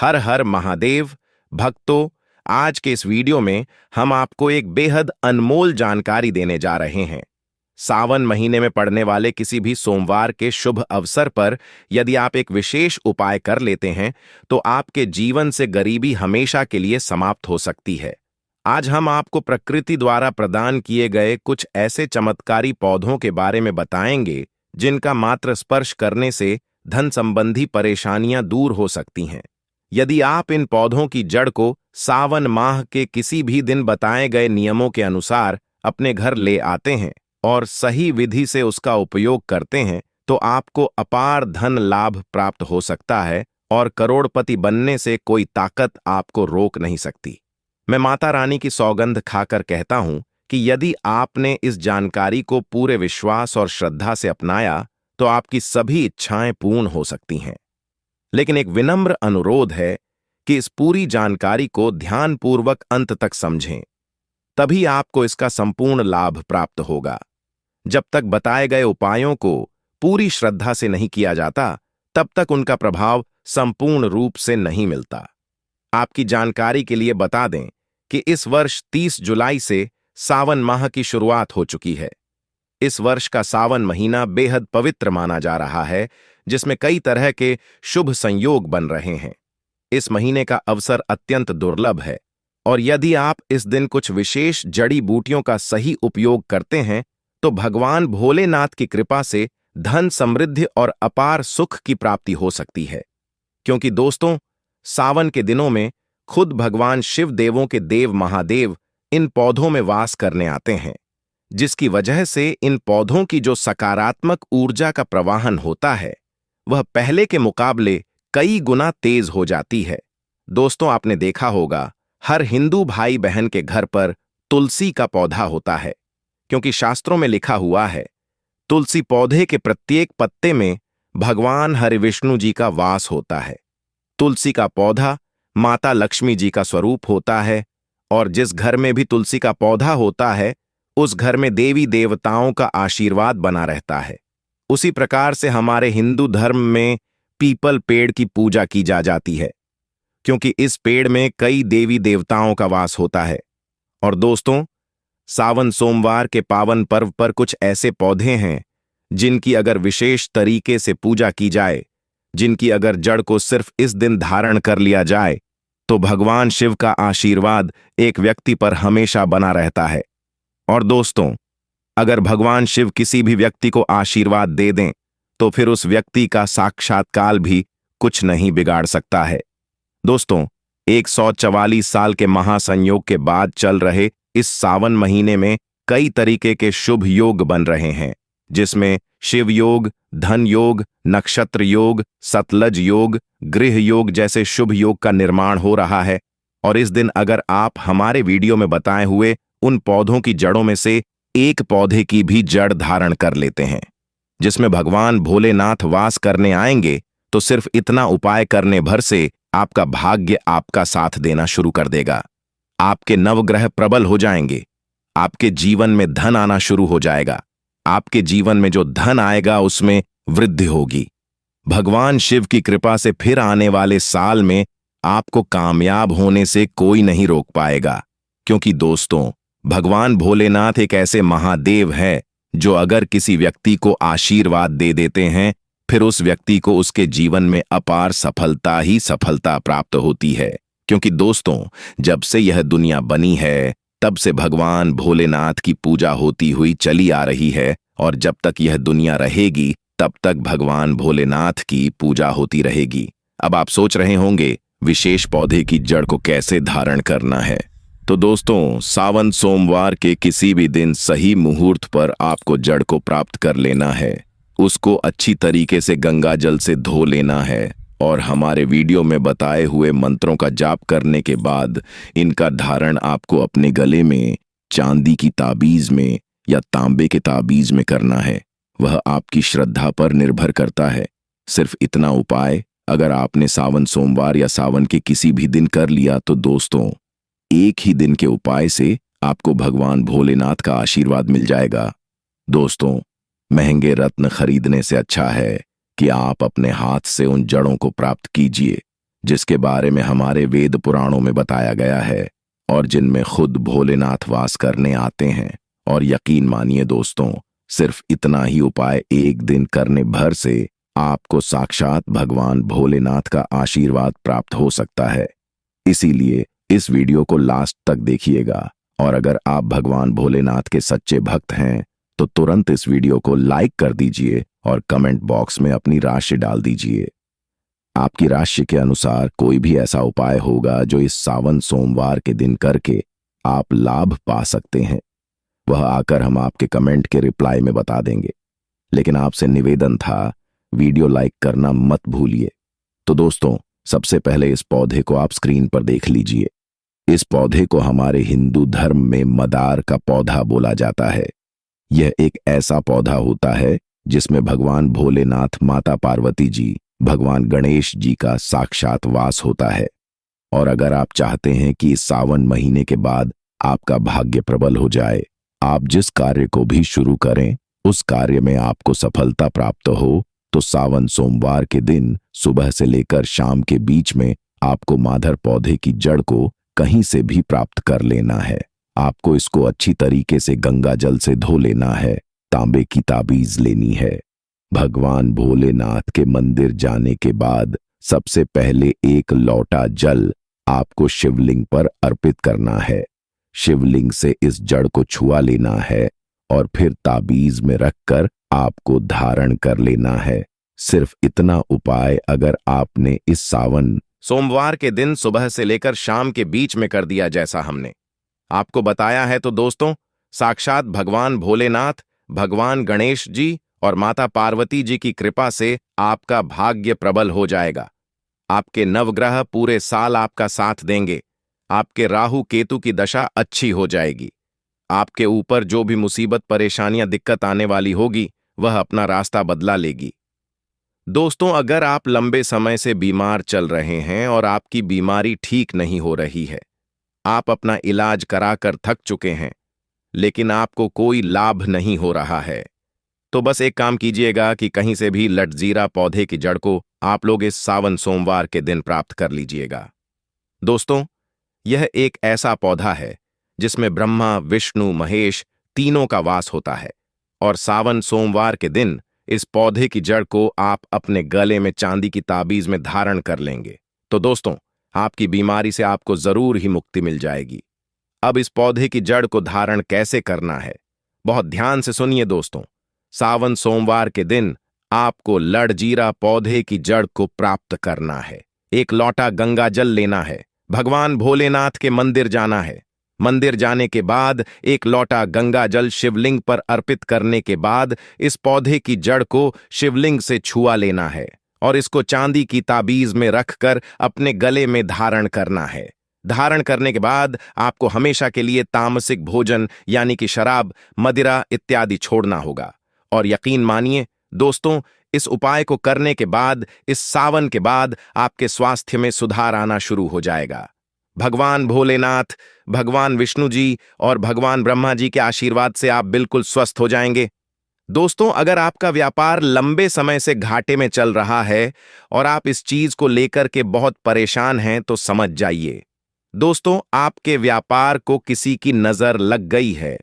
हर हर महादेव। भक्तों, आज के इस वीडियो में हम आपको एक बेहद अनमोल जानकारी देने जा रहे हैं। सावन महीने में पड़ने वाले किसी भी सोमवार के शुभ अवसर पर यदि आप एक विशेष उपाय कर लेते हैं तो आपके जीवन से गरीबी हमेशा के लिए समाप्त हो सकती है। आज हम आपको प्रकृति द्वारा प्रदान किए गए कुछ ऐसे चमत्कारी पौधों के बारे में बताएंगे जिनका मात्र स्पर्श करने से धन संबंधी परेशानियां दूर हो सकती हैं। यदि आप इन पौधों की जड़ को सावन माह के किसी भी दिन बताए गए नियमों के अनुसार अपने घर ले आते हैं और सही विधि से उसका उपयोग करते हैं तो आपको अपार धन लाभ प्राप्त हो सकता है और करोड़पति बनने से कोई ताकत आपको रोक नहीं सकती। मैं माता रानी की सौगंध खाकर कहता हूं कि यदि आपने इस जानकारी को पूरे विश्वास और श्रद्धा से अपनाया तो आपकी सभी इच्छाएं पूर्ण हो सकती हैं। लेकिन एक विनम्र अनुरोध है कि इस पूरी जानकारी को ध्यानपूर्वक अंत तक समझें, तभी आपको इसका संपूर्ण लाभ प्राप्त होगा। जब तक बताए गए उपायों को पूरी श्रद्धा से नहीं किया जाता, तब तक उनका प्रभाव संपूर्ण रूप से नहीं मिलता। आपकी जानकारी के लिए बता दें कि इस वर्ष 30 जुलाई से सावन माह की शुरुआत हो चुकी है। इस वर्ष का सावन महीना बेहद पवित्र माना जा रहा है, जिसमें कई तरह के शुभ संयोग बन रहे हैं। इस महीने का अवसर अत्यंत दुर्लभ है और यदि आप इस दिन कुछ विशेष जड़ी बूटियों का सही उपयोग करते हैं तो भगवान भोलेनाथ की कृपा से धन समृद्धि और अपार सुख की प्राप्ति हो सकती है। क्योंकि दोस्तों, सावन के दिनों में खुद भगवान शिव देवों के देव महादेव इन पौधों में वास करने आते हैं, जिसकी वजह से इन पौधों की जो सकारात्मक ऊर्जा का प्रवाहन होता है वह पहले के मुकाबले कई गुना तेज हो जाती है। दोस्तों, आपने देखा होगा हर हिंदू भाई बहन के घर पर तुलसी का पौधा होता है, क्योंकि शास्त्रों में लिखा हुआ है तुलसी पौधे के प्रत्येक पत्ते में भगवान हरिविष्णु जी का वास होता है। तुलसी का पौधा माता लक्ष्मी जी का स्वरूप होता है और जिस घर में भी तुलसी का पौधा होता है उस घर में देवी देवताओं का आशीर्वाद बना रहता है। उसी प्रकार से हमारे हिंदू धर्म में पीपल पेड़ की पूजा की जाती है, क्योंकि इस पेड़ में कई देवी देवताओं का वास होता है। और दोस्तों, सावन सोमवार के पावन पर्व पर कुछ ऐसे पौधे हैं जिनकी अगर विशेष तरीके से पूजा की जाए, जिनकी अगर जड़ को सिर्फ इस दिन धारण कर लिया जाए तो भगवान शिव का आशीर्वाद एक व्यक्ति पर हमेशा बना रहता है। और दोस्तों, अगर भगवान शिव किसी भी व्यक्ति को आशीर्वाद दे दें तो फिर उस व्यक्ति का साक्षात्कार भी कुछ नहीं बिगाड़ सकता है। दोस्तों, 144 साल के महासंयोग के बाद चल रहे इस सावन महीने में कई तरीके के शुभ योग बन रहे हैं, जिसमें शिव योग, धन योग, नक्षत्र योग, सतलज योग, गृह योग जैसे शुभ योग का निर्माण हो रहा है। और इस दिन अगर आप हमारे वीडियो में बताए हुए उन पौधों की जड़ों में से एक पौधे की भी जड़ धारण कर लेते हैं जिसमें भगवान भोलेनाथ वास करने आएंगे, तो सिर्फ इतना उपाय करने भर से आपका भाग्य आपका साथ देना शुरू कर देगा। आपके नवग्रह प्रबल हो जाएंगे, आपके जीवन में धन आना शुरू हो जाएगा, आपके जीवन में जो धन आएगा उसमें वृद्धि होगी। भगवान शिव की कृपा से फिर आने वाले साल में आपको कामयाब होने से कोई नहीं रोक पाएगा, क्योंकि दोस्तों, भगवान भोलेनाथ एक ऐसे महादेव है जो अगर किसी व्यक्ति को आशीर्वाद दे देते हैं फिर उस व्यक्ति को उसके जीवन में अपार सफलता ही सफलता प्राप्त होती है। क्योंकि दोस्तों, जब से यह दुनिया बनी है तब से भगवान भोलेनाथ की पूजा होती हुई चली आ रही है और जब तक यह दुनिया रहेगी तब तक भगवान भोलेनाथ की पूजा होती रहेगी। अब आप सोच रहे होंगे विशेष पौधे की जड़ को कैसे धारण करना है। तो दोस्तों, सावन सोमवार के किसी भी दिन सही मुहूर्त पर आपको जड़ को प्राप्त कर लेना है। उसको अच्छी तरीके से गंगा जल से धो लेना है और हमारे वीडियो में बताए हुए मंत्रों का जाप करने के बाद इनका धारण आपको अपने गले में, चांदी की ताबीज में या तांबे के ताबीज में करना है। वह आपकी श्रद्धा पर निर्भर करता है। सिर्फ इतना उपाय अगर आपने सावन सोमवार या सावन के किसी भी दिन कर लिया तो दोस्तों, एक ही दिन के उपाय से आपको भगवान भोलेनाथ का आशीर्वाद मिल जाएगा। दोस्तों, महंगे रत्न खरीदने से अच्छा है कि आप अपने हाथ से उन जड़ों को प्राप्त कीजिए। जिसके बारे में हमारे वेद पुराणों में बताया गया है और जिनमें खुद भोलेनाथ वास करने आते हैं। और यकीन मानिए दोस्तों, सिर्फ इतना ही उपाय एक दिन करने भर से आपको साक्षात भगवान भोलेनाथ का आशीर्वाद प्राप्त हो सकता है। इसीलिए इस वीडियो को लास्ट तक देखिएगा, और अगर आप भगवान भोलेनाथ के सच्चे भक्त हैं तो तुरंत इस वीडियो को लाइक कर दीजिए और कमेंट बॉक्स में अपनी राशि डाल दीजिए। आपकी राशि के अनुसार कोई भी ऐसा उपाय होगा जो इस सावन सोमवार के दिन करके आप लाभ पा सकते हैं, वह आकर हम आपके कमेंट के रिप्लाई में बता देंगे। लेकिन आपसे निवेदन था, वीडियो लाइक करना मत भूलिए। तो दोस्तों, सबसे पहले इस पौधे को आप स्क्रीन पर देख लीजिए। इस पौधे को हमारे हिंदू धर्म में मदार का पौधा बोला जाता है। यह एक ऐसा पौधा होता है जिसमें भगवान भोलेनाथ, माता पार्वती जी, भगवान गणेश जी का साक्षात वास होता है। और अगर आप चाहते हैं कि इस सावन महीने के बाद आपका भाग्य प्रबल हो जाए, आप जिस कार्य को भी शुरू करें उस कार्य में आपको सफलता प्राप्त हो, तो सावन सोमवार के दिन सुबह से लेकर शाम के बीच में आपको माधर पौधे की जड़ को कहीं से भी प्राप्त कर लेना है। आपको इसको अच्छी तरीके से गंगा जल से धो लेना है। तांबे की ताबीज लेनी है। भगवान भोलेनाथ के मंदिर जाने के बाद सबसे पहले एक लोटा जल आपको शिवलिंग पर अर्पित करना है। शिवलिंग से इस जड़ को छुआ लेना है और फिर ताबीज में रखकर आपको धारण कर लेना है। सिर्फ इतना उपाय अगर आपने इस सावन सोमवार के दिन सुबह से लेकर शाम के बीच में कर दिया जैसा हमने आपको बताया है, तो दोस्तों, साक्षात भगवान भोलेनाथ, भगवान गणेश जी और माता पार्वती जी की कृपा से आपका भाग्य प्रबल हो जाएगा। आपके नवग्रह पूरे साल आपका साथ देंगे। आपके राहु केतु की दशा अच्छी हो जाएगी। आपके ऊपर जो भी मुसीबत, परेशानियां, दिक्कत आने वाली होगी, वह अपना रास्ता बदला लेगी। दोस्तों, अगर आप लंबे समय से बीमार चल रहे हैं और आपकी बीमारी ठीक नहीं हो रही है, आप अपना इलाज कराकर थक चुके हैं लेकिन आपको कोई लाभ नहीं हो रहा है, तो बस एक काम कीजिएगा कि कहीं से भी लटजीरा पौधे की जड़ को आप लोग इस सावन सोमवार के दिन प्राप्त कर लीजिएगा। दोस्तों, यह एक ऐसा पौधा है जिसमें ब्रह्मा, विष्णु, महेश तीनों का वास होता है। और सावन सोमवार के दिन इस पौधे की जड़ को आप अपने गले में चांदी की ताबीज में धारण कर लेंगे तो दोस्तों, आपकी बीमारी से आपको जरूर ही मुक्ति मिल जाएगी। अब इस पौधे की जड़ को धारण कैसे करना है, बहुत ध्यान से सुनिए दोस्तों। सावन सोमवार के दिन आपको लड़जीरा पौधे की जड़ को प्राप्त करना है। एक लोटा गंगा जल लेना है। भगवान भोलेनाथ के मंदिर जाना है। मंदिर जाने के बाद एक लोटा गंगा जल शिवलिंग पर अर्पित करने के बाद इस पौधे की जड़ को शिवलिंग से छुआ लेना है और इसको चांदी की ताबीज में रखकर अपने गले में धारण करना है। धारण करने के बाद आपको हमेशा के लिए तामसिक भोजन यानी कि शराब, मदिरा इत्यादि छोड़ना होगा। और यकीन मानिए दोस्तों, इस उपाय को करने के बाद इस सावन के बाद आपके स्वास्थ्य में सुधार आना शुरू हो जाएगा। भगवान भोलेनाथ, भगवान विष्णु जी और भगवान ब्रह्मा जी के आशीर्वाद से आप बिल्कुल स्वस्थ हो जाएंगे। दोस्तों, अगर आपका व्यापार लंबे समय से घाटे में चल रहा है और आप इस चीज को लेकर के बहुत परेशान हैं, तो समझ जाइए दोस्तों, आपके व्यापार को किसी की नजर लग गई है।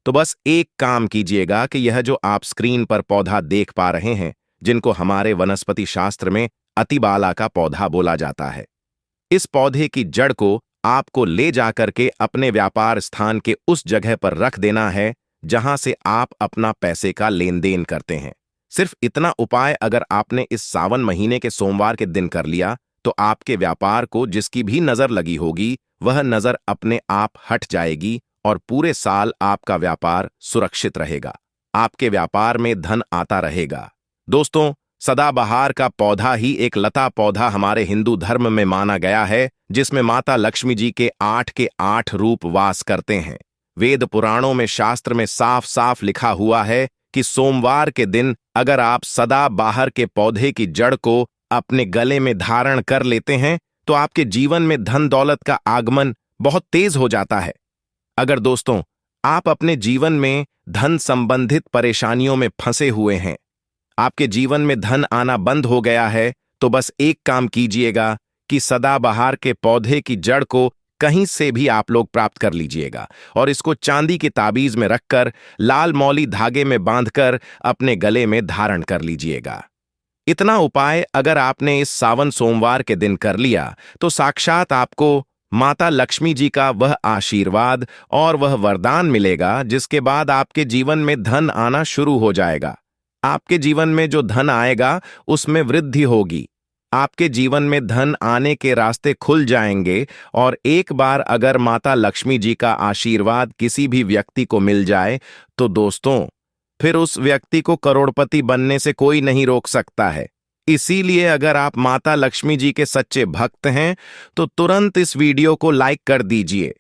तो बस एक काम कीजिएगा कि यह जो आप स्क्रीन पर पौधा देख पा रहे हैं, जिनको हमारे वनस्पति शास्त्र में अतिबाला का पौधा बोला जाता है, इस पौधे की जड़ को आपको ले जाकर के अपने व्यापार स्थान के उस जगह पर रख देना है जहां से आप अपना पैसे का लेन देन करते हैं। सिर्फ इतना उपाय अगर आपने इस सावन महीने के सोमवार के दिन कर लिया, तो आपके व्यापार को जिसकी भी नजर लगी होगी, वह नजर अपने आप हट जाएगी और पूरे साल आपका व्यापार सुरक्षित रहेगा। आपके व्यापार में धन आता रहेगा। दोस्तों, सदाबहार का पौधा ही एक लता पौधा हमारे हिंदू धर्म में माना गया है, जिसमें माता लक्ष्मी जी के 8 रूप वास करते हैं। वेद पुराणों में, शास्त्र में साफ साफ लिखा हुआ है कि सोमवार के दिन अगर आप सदाबहार के पौधे की जड़ को अपने गले में धारण कर लेते हैं, तो आपके जीवन में धन दौलत का आगमन बहुत तेज हो जाता है। अगर दोस्तों आप अपने जीवन में धन संबंधित परेशानियों में फंसे हुए हैं, आपके जीवन में धन आना बंद हो गया है, तो बस एक काम कीजिएगा कि सदाबहार के पौधे की जड़ को कहीं से भी आप लोग प्राप्त कर लीजिएगा और इसको चांदी की ताबीज में रखकर लाल मौली धागे में बांधकर अपने गले में धारण कर लीजिएगा। इतना उपाय अगर आपने इस सावन सोमवार के दिन कर लिया तो साक्षात आपको माता लक्ष्मी जी का वह आशीर्वाद और वह वरदान मिलेगा, जिसके बाद आपके जीवन में धन आना शुरू हो जाएगा। आपके जीवन में जो धन आएगा उसमें वृद्धि होगी। आपके जीवन में धन आने के रास्ते खुल जाएंगे और एक बार अगर माता लक्ष्मी जी का आशीर्वाद किसी भी व्यक्ति को मिल जाए तो दोस्तों, फिर उस व्यक्ति को करोड़पति बनने से कोई नहीं रोक सकता है। इसीलिए अगर आप माता लक्ष्मी जी के सच्चे भक्त हैं तो तुरंत इस वीडियो को लाइक कर दीजिए।